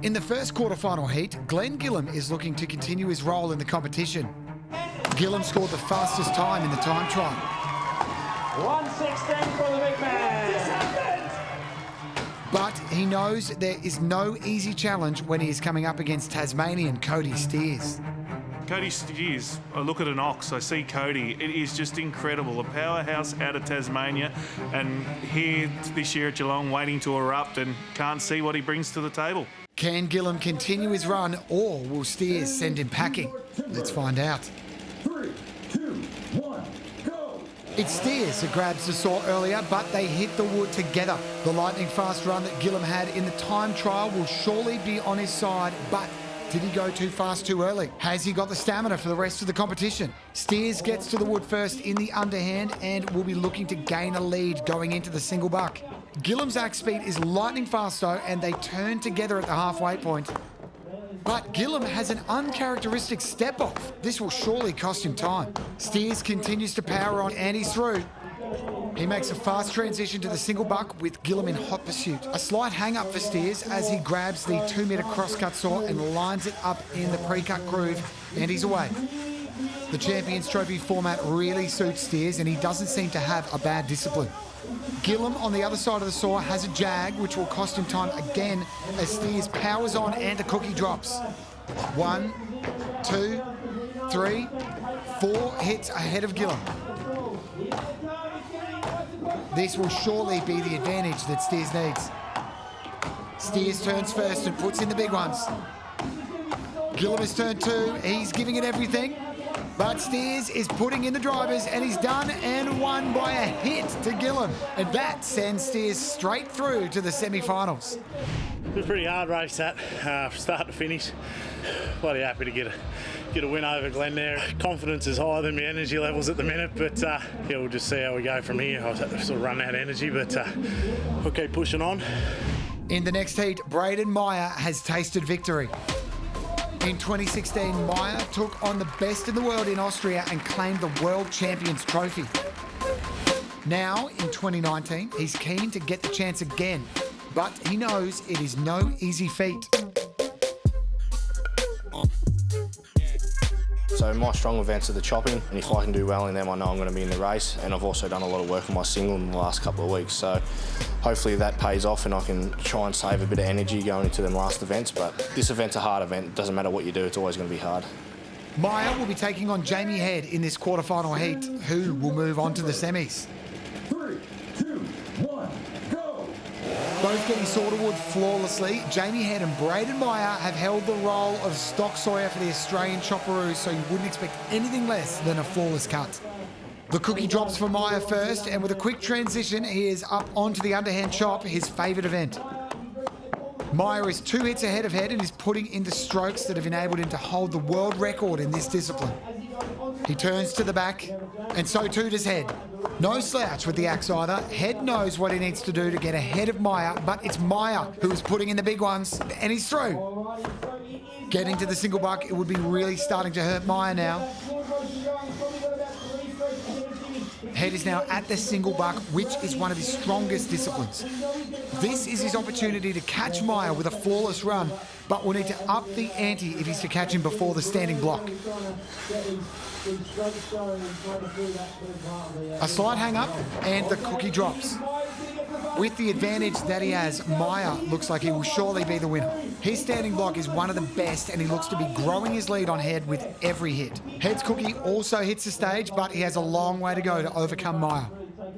In the first quarterfinal heat, Glen Gillam is looking to continue his role in the competition. Gillam scored the fastest time in the time trial. 1:16 for the big man. But he knows there is no easy challenge when he is coming up against Tasmanian Kody Steers. Kody Steers, I look at an ox, I see Kody. It is just incredible. A powerhouse out of Tasmania, and here this year at Geelong waiting to erupt, and can't see what he brings to the table. Can Gillam continue his run, or will Steers send him packing? Let's find out. 3, 2, 1, go! It's Steers who grabs the saw earlier, but they hit the wood together. The lightning fast run that Gillam had in the time trial will surely be on his side, but did he go too fast too early? Has he got the stamina for the rest of the competition? Steers gets to the wood first in the underhand and will be looking to gain a lead going into the single buck. Gillam's axe speed is lightning fast though, and they turn together at the halfway point. But Gillam has an uncharacteristic step off. This will surely cost him time. Steers continues to power on and he's through. He makes a fast transition to the single buck with Gillam in hot pursuit. A slight hang-up for Steers as he grabs the 2-metre cross-cut saw and lines it up in the pre-cut groove, and he's away. The Champions Trophy format really suits Steers, and he doesn't seem to have a bad discipline. Gillam on the other side of the saw has a jag, which will cost him time again as Steers powers on and the cookie drops. 1, 2, 3, 4 hits ahead of Gillam. This will surely be the advantage that Steers needs. Steers turns first and puts in the big ones. Gillam has turned 2. He's giving it everything. But Steers is putting in the drivers, and he's done and won by a hit to Gillam. And that sends Steers straight through to the semi-finals. It was a pretty hard race that, start to finish. Bloody happy to get a win over Glen there. Confidence is higher than my energy levels at the minute, but yeah, we'll just see how we go from here. I've sort of run out of energy, but we'll keep pushing on. In the next heat, Brayden Meyer has tasted victory. In 2016, Meyer took on the best in the world in Austria and claimed the World Champions Trophy. Now, in 2019, he's keen to get the chance again, but he knows it is no easy feat. So my strong events are the chopping, and if I can do well in them, I know I'm going to be in the race. And I've also done a lot of work on my single in the last couple of weeks, so hopefully that pays off and I can try and save a bit of energy going into them last events. But this event's a hard event. It doesn't matter what you do, it's always going to be hard. Meyer will be taking on Jamie Head in this quarterfinal heat, who will move on to the semis. 3, 2, 1, go! Both getting saw to wood flawlessly, Jamie Head and Brayden Meyer have held the role of stock sawyer for the Australian chopperoos, so you wouldn't expect anything less than a flawless cut. The cookie drops for Meyer first, and with a quick transition, he is up onto the underhand chop, his favourite event. Meyer is 2 hits ahead of Head and is putting in the strokes that have enabled him to hold the world record in this discipline. He turns to the back, and so too does Head. No slouch with the axe either. Head knows what he needs to do to get ahead of Meyer, but it's Meyer who is putting in the big ones, and he's through. Getting to the single buck, it would be really starting to hurt Meyer now. Head is now at the single buck, which is one of his strongest disciplines. This is his opportunity to catch Meyer with a flawless run, but will need to up the ante if he's to catch him before the standing block. A slight hang-up, and the cookie drops. With the advantage that he has, Meyer looks like he will surely be the winner. His standing block is one of the best, and he looks to be growing his lead on Head with every hit. Head's cookie also hits the stage, but he has a long way to go to overcome Meyer.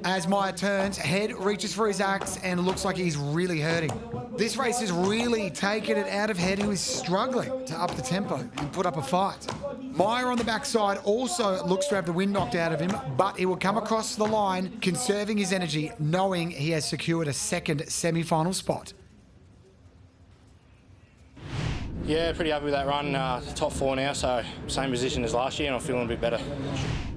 As Meyer turns, Head reaches for his axe and looks like he's really hurting. This race has really taken it out of Head, who is struggling to up the tempo and put up a fight. Meyer on the backside also looks to have the wind knocked out of him, but he will come across the line, conserving his energy, knowing he has secured a second semi-final spot. Yeah, pretty happy with that run. Top 4 now, so same position as last year, and I'm feeling a bit better.